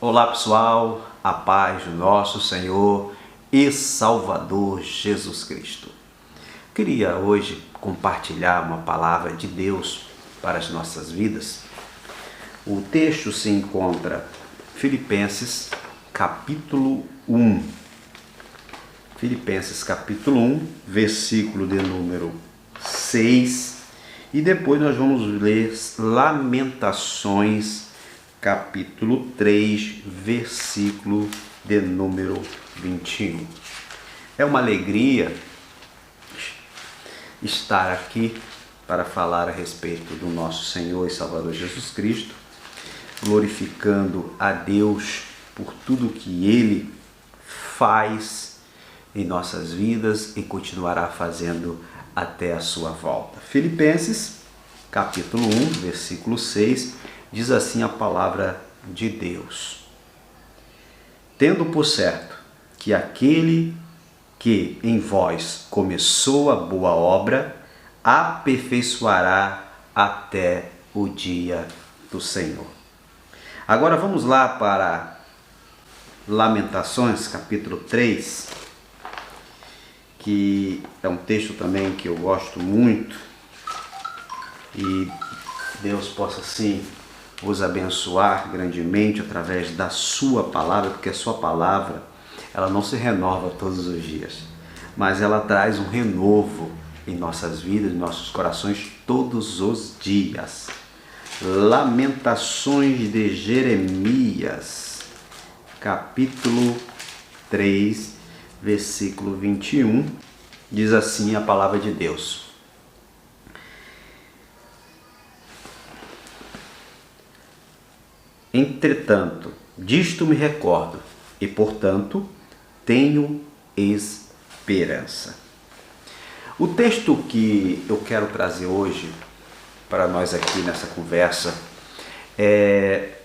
Olá pessoal, a paz do nosso Senhor e Salvador Jesus Cristo. Queria hoje compartilhar uma palavra de Deus para as nossas vidas. O texto se encontra em Filipenses capítulo 1. Filipenses capítulo 1, versículo de número 6. E depois nós vamos ler Lamentações capítulo 3, versículo de número 21. É uma alegria estar aqui para falar a respeito do nosso Senhor e Salvador Jesus Cristo, glorificando a Deus por tudo que Ele faz em nossas vidas e continuará fazendo até a sua volta. Filipenses capítulo 1, versículo 6, diz assim a palavra de Deus: tendo por certo que aquele que em vós começou a boa obra, aperfeiçoará até o dia do Senhor. Agora vamos lá para Lamentações, capítulo 3, que é um texto também que eu gosto muito, e Deus possa sim vos abençoar grandemente através da sua palavra, porque a sua palavra, ela não se renova todos os dias, mas ela traz um renovo em nossas vidas, em nossos corações todos os dias. Lamentações de Jeremias, capítulo 3, versículo 21, diz assim a palavra de Deus: entretanto, disto me recordo, e portanto tenho esperança. O texto que eu quero trazer hoje para nós aqui nessa conversa é: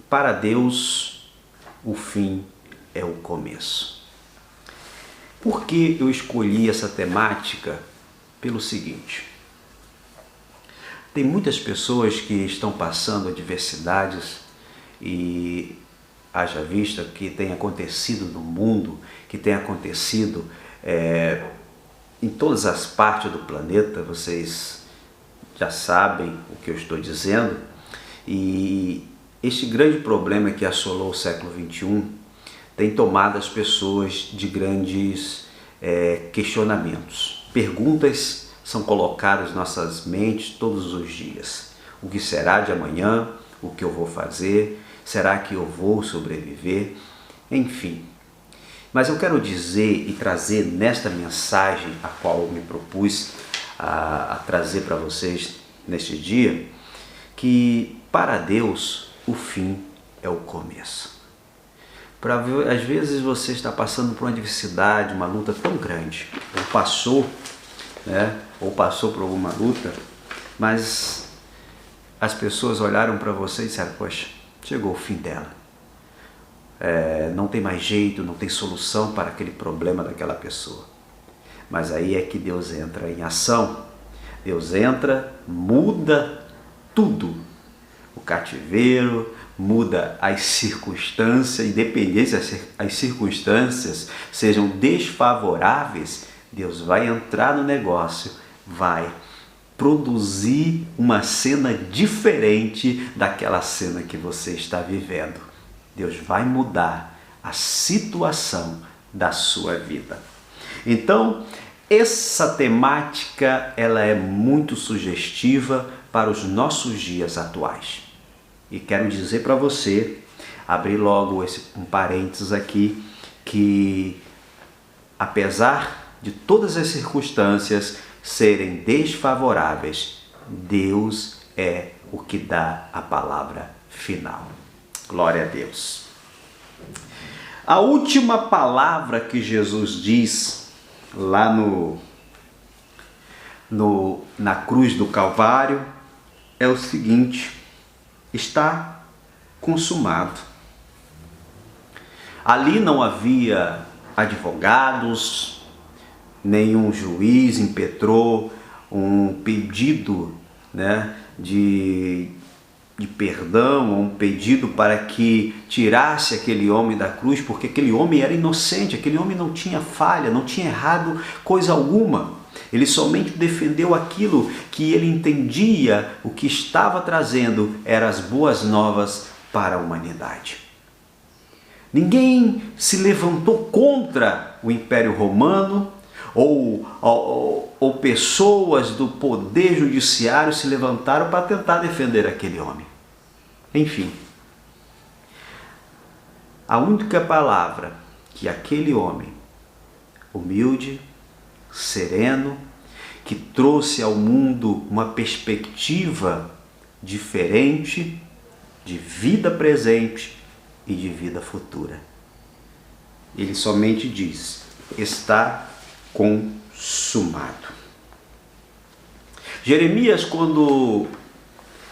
para Deus o fim é o começo. Por que eu escolhi essa temática? Pelo seguinte: tem muitas pessoas que estão passando adversidades, e haja vista que tem acontecido no mundo, que tem acontecido em todas as partes do planeta, vocês já sabem o que eu estou dizendo, e este grande problema que assolou o século XXI tem tomado as pessoas de grandes questionamentos. Perguntas são colocadas em nossas mentes todos os dias: o que será de amanhã? O que eu vou fazer? Será que eu vou sobreviver? Enfim. Mas eu quero dizer e trazer nesta mensagem, a qual eu me propus a trazer para vocês neste dia, que para Deus o fim é o começo. Às vezes você está passando por uma adversidade, uma luta tão grande, ou passou por alguma luta, mas as pessoas olharam para você e disseram: poxa, chegou o fim dela. Não tem mais jeito, não tem solução para aquele problema daquela pessoa. Mas aí é que Deus entra em ação. Deus entra, muda tudo. O cativeiro, muda as circunstâncias, independente se as circunstâncias sejam desfavoráveis, Deus vai entrar no negócio, vai produzir uma cena diferente daquela cena que você está vivendo. Deus vai mudar a situação da sua vida. Então, essa temática ela é muito sugestiva para os nossos dias atuais. E quero dizer para você, abrir logo um parênteses aqui, que apesar de todas as circunstâncias serem desfavoráveis, Deus é o que dá a palavra final. Glória a Deus. A última palavra que Jesus diz lá na cruz do Calvário é o seguinte: está consumado. Ali não havia advogados, nenhum juiz impetrou um pedido de de perdão, um pedido para que tirasse aquele homem da cruz, porque aquele homem era inocente, aquele homem não tinha falha, não tinha errado coisa alguma. Ele somente defendeu aquilo que ele entendia, o que estava trazendo eram as boas novas para a humanidade. Ninguém se levantou contra o Império Romano, ou pessoas do poder judiciário se levantaram para tentar defender aquele homem. Enfim, a única palavra que aquele homem, humilde, sereno, que trouxe ao mundo uma perspectiva diferente de vida presente e de vida futura. Ele somente diz: está consumado. Jeremias, quando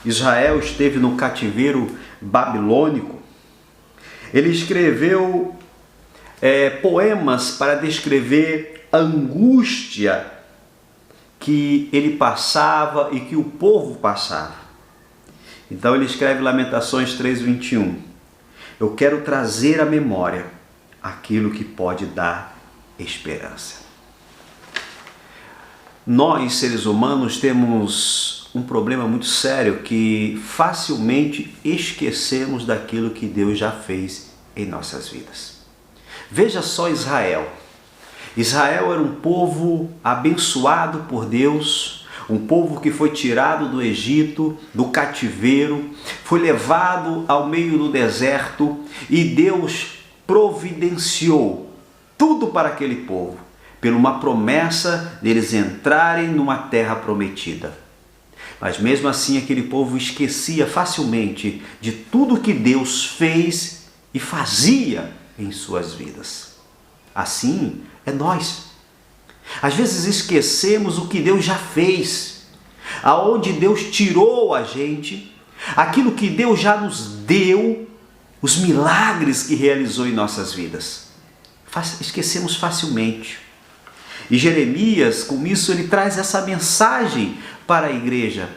Israel esteve no cativeiro babilônico, ele escreveu poemas para descrever a angústia que ele passava e que o povo passava. Então ele escreve Lamentações 3:21. Eu quero trazer à memória aquilo que pode dar esperança. Nós, seres humanos, temos um problema muito sério, que facilmente esquecemos daquilo que Deus já fez em nossas vidas. Veja só Israel. Israel era um povo abençoado por Deus, um povo que foi tirado do Egito, do cativeiro, foi levado ao meio do deserto e Deus providenciou tudo para aquele povo, por uma promessa deles entrarem numa terra prometida. Mas mesmo assim aquele povo esquecia facilmente de tudo que Deus fez e fazia em suas vidas. Assim é nós. Às vezes esquecemos o que Deus já fez, aonde Deus tirou a gente, aquilo que Deus já nos deu, os milagres que realizou em nossas vidas. Esquecemos facilmente. E Jeremias, com isso, ele traz essa mensagem para a igreja,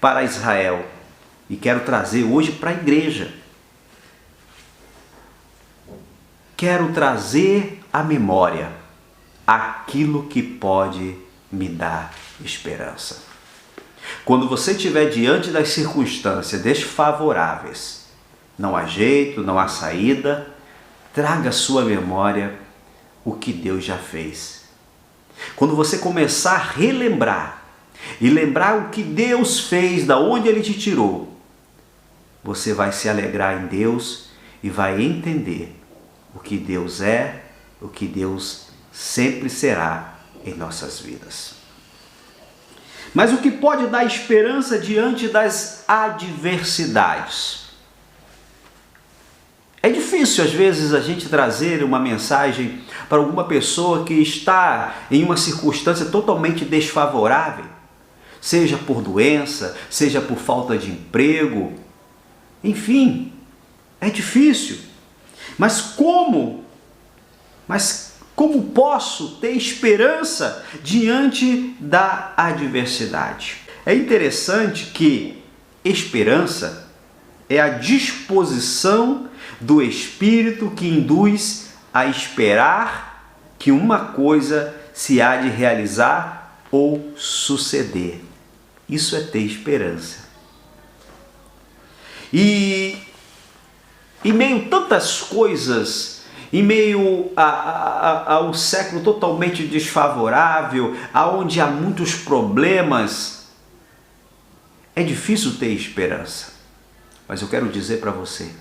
para Israel. E quero trazer hoje para a igreja. Quero trazer à memória aquilo que pode me dar esperança. Quando você estiver diante das circunstâncias desfavoráveis, não há jeito, não há saída, traga à sua memória o que Deus já fez. Quando você começar a relembrar e lembrar o que Deus fez, da onde Ele te tirou, você vai se alegrar em Deus e vai entender o que Deus é, o que Deus sempre será em nossas vidas. Mas o que pode dar esperança diante das adversidades? É difícil às vezes a gente trazer uma mensagem para alguma pessoa que está em uma circunstância totalmente desfavorável, seja por doença, seja por falta de emprego, enfim, é difícil. Mas como posso ter esperança diante da adversidade? É interessante que esperança é a disposição do Espírito que induz a esperar que uma coisa se há de realizar ou suceder. Isso é ter esperança. E em meio a tantas coisas, em meio a um século totalmente desfavorável, aonde há muitos problemas, é difícil ter esperança. Mas eu quero dizer para você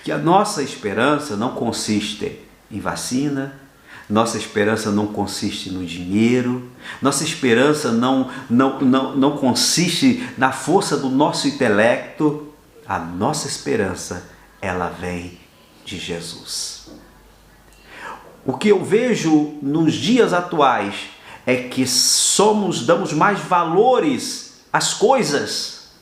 que a nossa esperança não consiste em vacina, nossa esperança não consiste no dinheiro, nossa esperança não consiste na força do nosso intelecto. A nossa esperança, ela vem de Jesus. O que eu vejo nos dias atuais é que damos mais valores às coisas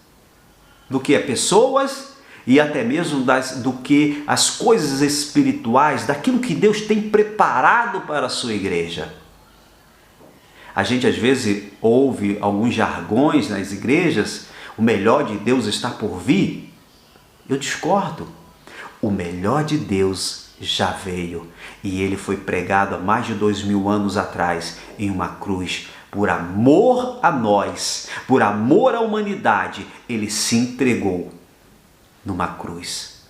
do que a pessoas e até mesmo do que as coisas espirituais, daquilo que Deus tem preparado para a sua igreja. A gente às vezes ouve alguns jargões nas igrejas, O melhor de Deus está por vir? Eu discordo. O melhor de Deus já veio e ele foi pregado há mais de 2000 anos atrás em uma cruz. Por amor a nós, por amor à humanidade, ele se entregou numa cruz.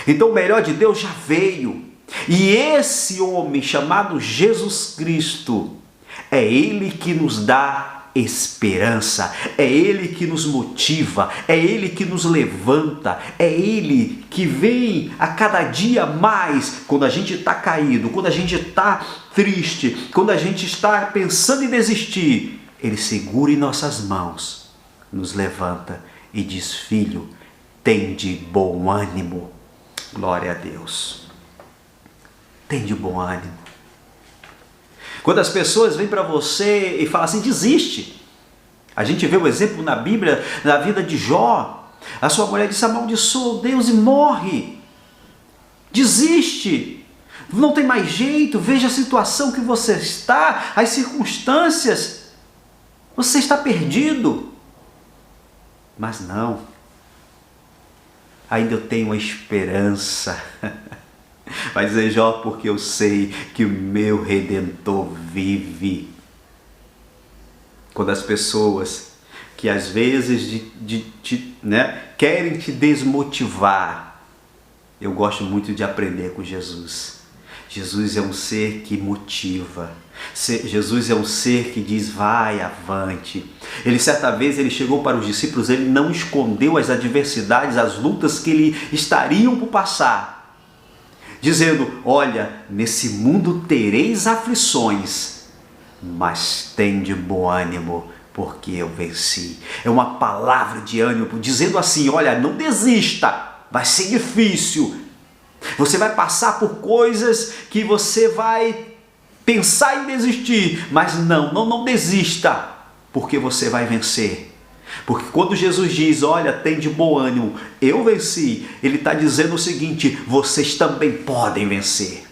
Então o melhor de Deus já veio. E esse homem chamado Jesus Cristo, é ele que nos dá esperança, é ele que nos motiva, é ele que nos levanta, é ele que vem a cada dia mais, quando a gente está caído, quando a gente está triste, quando a gente está pensando em desistir, ele segura em nossas mãos, nos levanta e diz: filho, tem de bom ânimo. Glória a Deus. Tem de bom ânimo. Quando as pessoas vêm para você e falam assim: desiste. A gente vê o exemplo na Bíblia, na vida de Jó. A sua mulher disse: amaldiçoa Deus e morre. Desiste. Não tem mais jeito. Veja a situação que você está, as circunstâncias. Você está perdido. Mas não. Ainda eu tenho uma esperança. Vai dizer Jó: porque eu sei que o meu Redentor vive. Quando as pessoas que às vezes querem te desmotivar, eu gosto muito de aprender com Jesus. Jesus é um ser que motiva. Jesus é um ser que diz: vai, avante. Certa vez ele chegou para os discípulos, ele não escondeu as adversidades, as lutas que ele estariam por passar, dizendo: olha, nesse mundo tereis aflições, mas tem de bom ânimo, porque eu venci. É uma palavra de ânimo, dizendo assim: olha, não desista, vai ser difícil, você vai passar por coisas que você vai pensar em desistir, mas não desista, porque você vai vencer. Porque quando Jesus diz: olha, tem de bom ânimo, eu venci, ele está dizendo o seguinte: vocês também podem vencer.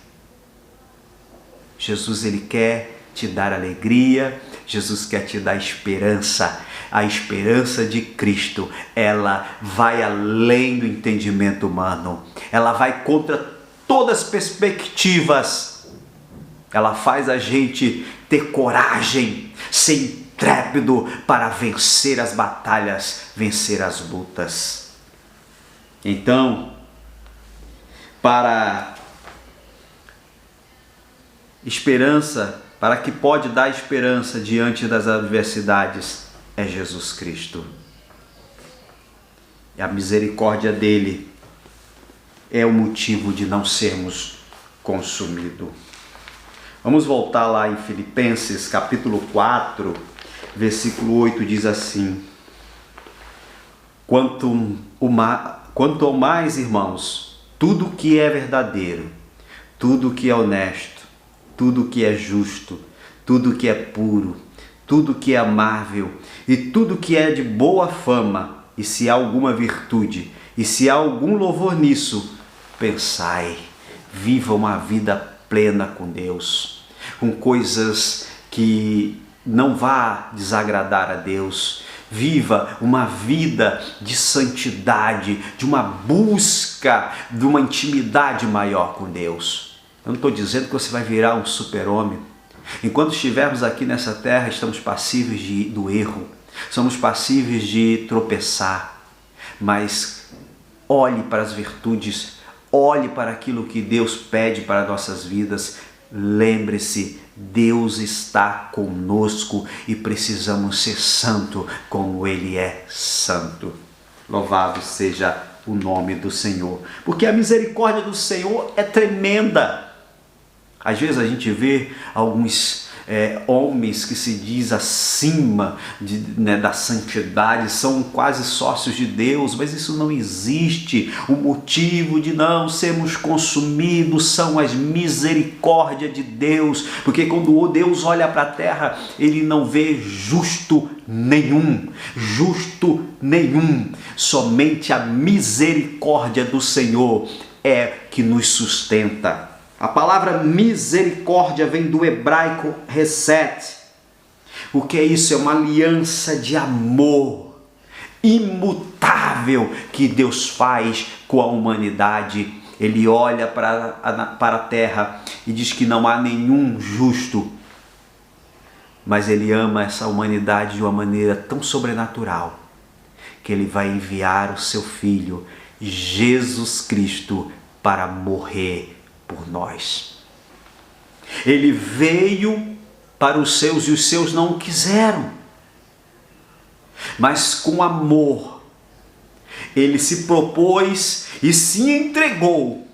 Jesus, ele quer te dar alegria, Jesus quer te dar esperança. A esperança de Cristo, ela vai além do entendimento humano, ela vai contra todas as perspectivas, ela faz a gente ter coragem, ser intrépido para vencer as batalhas, vencer as lutas. Então, para que pode dar esperança diante das adversidades, é Jesus Cristo. E a misericórdia dele é o motivo de não sermos consumidos. Vamos voltar lá em Filipenses capítulo 4, versículo 8, diz assim: Quanto ao mais, irmãos, tudo que é verdadeiro, tudo que é honesto, tudo que é justo, tudo que é puro, tudo que é amável e tudo que é de boa fama, e se há alguma virtude, e se há algum louvor nisso, pensai. Viva uma vida plena com Deus, com coisas que não vá desagradar a Deus. Viva uma vida de santidade, de uma busca, de uma intimidade maior com Deus. Eu não estou dizendo que você vai virar um super-homem. Enquanto estivermos aqui nessa terra, estamos passíveis do erro, somos passíveis de tropeçar, mas olhe para as virtudes, olhe para aquilo que Deus pede para nossas vidas. Lembre-se, Deus está conosco e precisamos ser santo como Ele é santo. Louvado seja o nome do Senhor, porque a misericórdia do Senhor é tremenda. Às vezes a gente vê alguns homens que se diz acima da santidade, são quase sócios de Deus, mas isso não existe. O motivo de não sermos consumidos são as misericórdias de Deus, porque quando Deus olha para a terra, Ele não vê justo nenhum, somente a misericórdia do Senhor é que nos sustenta. A palavra misericórdia vem do hebraico reset. O que é isso? É uma aliança de amor. imutável que Deus faz com a humanidade. Ele olha para a terra e diz que não há nenhum justo, mas Ele ama essa humanidade de uma maneira tão sobrenatural que Ele vai enviar o seu Filho, Jesus Cristo, para morrer por nós. Ele veio para os seus e os seus não o quiseram, mas com amor Ele se propôs e se entregou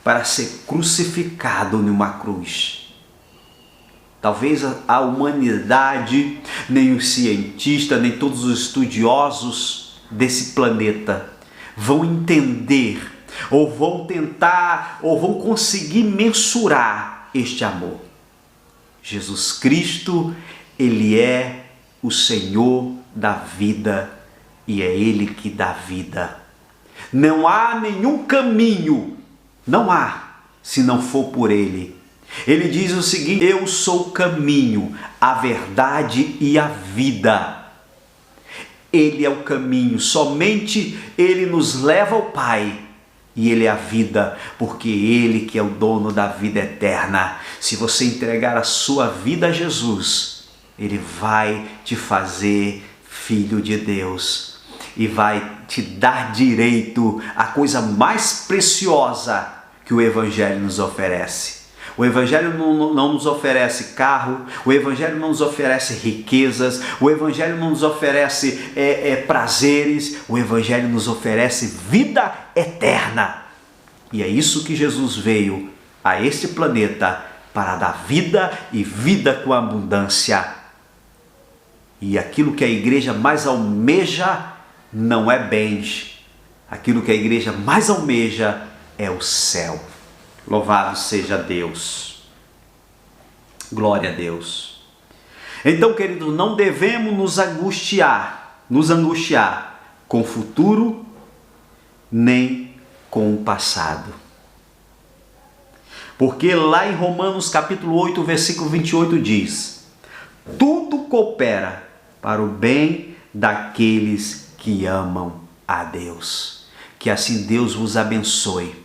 para ser crucificado numa cruz. Talvez a humanidade, nem os cientistas, nem todos os estudiosos desse planeta vão entender, ou vão tentar, ou vão conseguir mensurar este amor. Jesus Cristo, Ele é o Senhor da vida e é Ele que dá vida. Não há nenhum caminho, não há, se não for por Ele. Ele diz o seguinte: eu sou o caminho, a verdade e a vida. Ele é o caminho, somente Ele nos leva ao Pai. E Ele é a vida, porque Ele que é o dono da vida eterna. Se você entregar a sua vida a Jesus, Ele vai te fazer filho de Deus e vai te dar direito à coisa mais preciosa que o Evangelho nos oferece. O Evangelho não nos oferece carro, o Evangelho não nos oferece riquezas, o Evangelho não nos oferece prazeres, o Evangelho nos oferece vida eterna. E é isso que Jesus veio a este planeta para dar vida e vida com abundância. E aquilo que a igreja mais almeja não é bens, aquilo que a igreja mais almeja é o céu. Louvado seja Deus. Glória a Deus. Então, queridos, não devemos nos angustiar com o futuro, nem com o passado. Porque lá em Romanos capítulo 8, versículo 28 diz: tudo coopera para o bem daqueles que amam a Deus. Que assim Deus vos abençoe.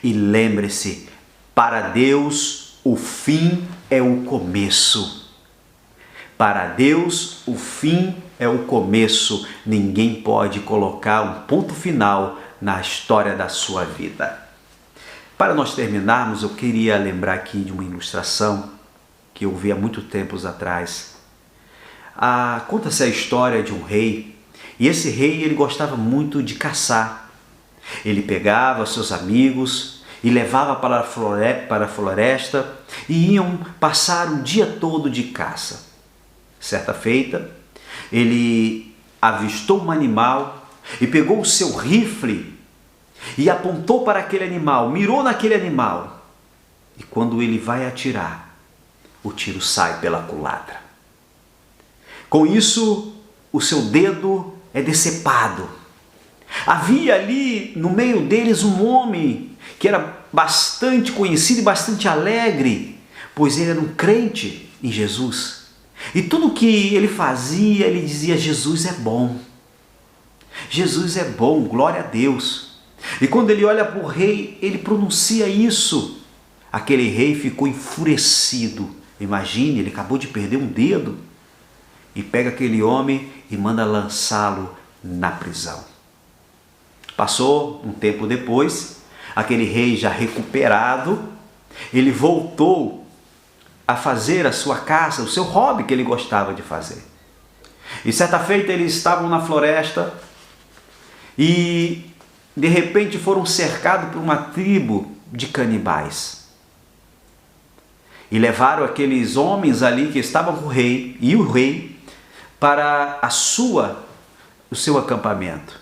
E lembre-se, para Deus o fim é o começo. Para Deus o fim é o começo. Ninguém pode colocar um ponto final na história da sua vida. Para nós terminarmos, eu queria lembrar aqui de uma ilustração que eu vi há muito tempos atrás. Conta-se a história de um rei, e esse rei ele gostava muito de caçar. Ele pegava seus amigos e levava para a floresta e iam passar o dia todo de caça. Certa feita, ele avistou um animal e pegou o seu rifle e apontou para aquele animal, mirou naquele animal. E quando ele vai atirar, o tiro sai pela culatra. Com isso, o seu dedo é decepado. Havia ali no meio deles um homem que era bastante conhecido e bastante alegre, pois ele era um crente em Jesus. E tudo que ele fazia, ele dizia: Jesus é bom. Jesus é bom, glória a Deus. E quando ele olha para o rei, ele pronuncia isso. Aquele rei ficou enfurecido. Imagine, ele acabou de perder um dedo. E pega aquele homem e manda lançá-lo na prisão. Passou um tempo depois, aquele rei já recuperado, ele voltou a fazer a sua caça, o seu hobby que ele gostava de fazer. E certa feita eles estavam na floresta e de repente foram cercados por uma tribo de canibais. E levaram aqueles homens ali que estavam com o rei e o rei para o seu acampamento.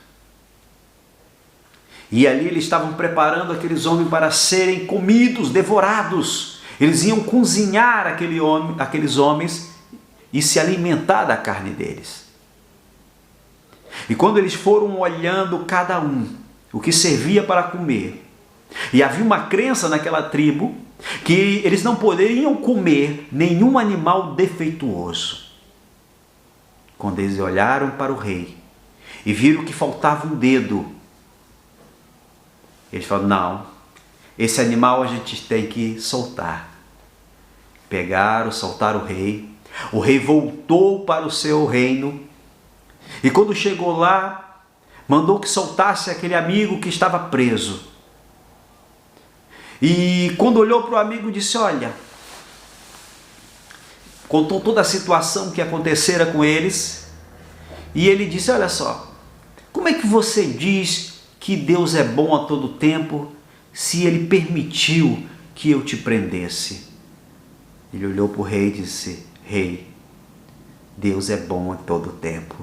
E ali eles estavam preparando aqueles homens para serem comidos, devorados. Eles iam cozinhar aqueles homens e se alimentar da carne deles. E quando eles foram olhando cada um, o que servia para comer, e havia uma crença naquela tribo que eles não poderiam comer nenhum animal defeituoso. Quando eles olharam para o rei, e viram que faltava um dedo. Eles falaram, não, esse animal a gente tem que soltar. Pegaram, soltaram o rei. O rei voltou para o seu reino. E quando chegou lá, mandou que soltasse aquele amigo que estava preso. E quando olhou para o amigo, disse, olha, contou toda a situação que acontecera com eles. E ele disse, olha só, como é que você diz que Deus é bom a todo tempo se Ele permitiu que eu te prendesse? Ele olhou para o rei e disse, rei, Deus é bom a todo tempo,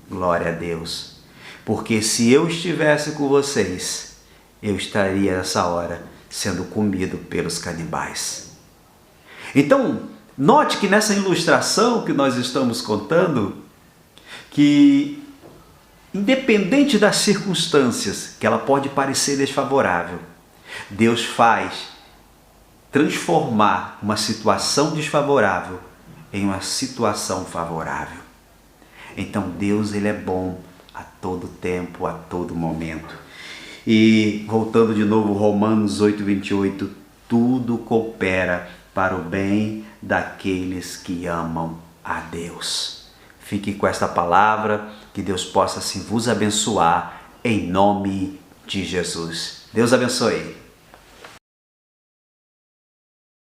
glória a Deus. Porque se eu estivesse com vocês, eu estaria nessa hora sendo comido pelos canibais. Então, note que nessa ilustração que nós estamos contando, que independente das circunstâncias, que ela pode parecer desfavorável, Deus faz transformar uma situação desfavorável em uma situação favorável. Então Deus, Ele é bom a todo tempo, a todo momento. E voltando de novo, Romanos 8:28, tudo coopera para o bem daqueles que amam a Deus. Fique com esta palavra, que Deus possa assim vos abençoar, em nome de Jesus. Deus abençoe.